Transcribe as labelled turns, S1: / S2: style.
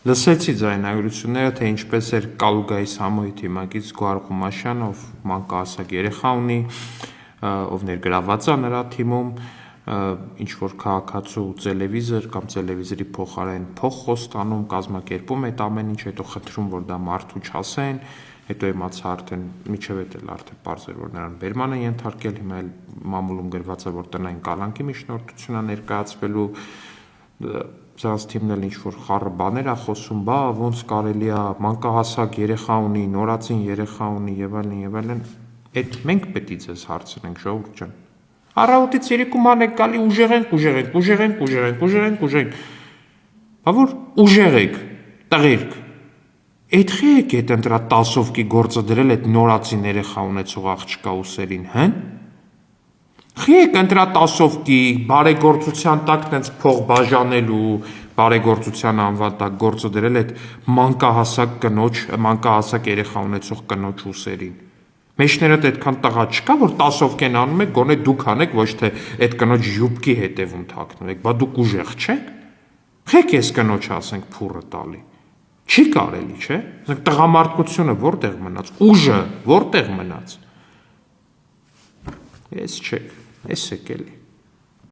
S1: Լսեցի ձայնագրությունները, թե ինչպես էր Կալուգայիս համույթի մակից Գոհար Ղումաշյանը, ով մանկահասակ երեխա ունի, ով ներգրաված է նրա թիմում, ինչ-որ քաղաքացու տելևիզոր կամ տելևիզորի փոխարեն փող խոստանում, կազմակերպում այդ ամեն ինչ, հետո խնդրում, որ դա մարդու չասեն, հետո իմացա արդեն միջև էդ էլ արդեն պարզ էր, որ նրան բերման են ենթարկել, հիմա էլ մամուլում գրված է, որ տնային կալանքի միջնորդություն է ներկայացվելու, սրանց թիմն էլ ինչ-որ խառը բաներ է խոսում, բա ոնց կարելի է, մանկահասակ երեխա ունի, նորածին երեխա ունի եւ այլն, այդ մենք պետք է ձեզ հարցնենք, ժողովուրդ ջան։ Առավոտից երեկոման եք գալի ուժեղ, բա որ ուժեղ եք, տղերք, այդ խի եք այդ ընտրա 10-ովքի գործը դրել այդ նորածին երեխա ունեցող աղջկա ուսերին, հն? Խի եք ընտրա 10-ովքի բարեգործության տակ տենց փող բաժանելու, բարեգործության անվան տակ գործը դրել այդ մանկահասակ կնոջ, մանկահասակ երեխա ունեցող կնոջ ուսերին։ Մեջներդ այդքան տղա չկա, որ 10-ովքեն անում եք, գոնե դուք անեք, ոչ թե այդ կնոջ յուբկի հետևում թաքնում եք, բա դուք ուժեղ չեք։ Խեք ես կնոջը ասենք փուրը տալի։ Չի կարելի, չէ՞։ Ասենք տղամարդկությունը որտեղ մնաց, ուժը որտեղ մնաց։ Ես չեք, ես եք էլի։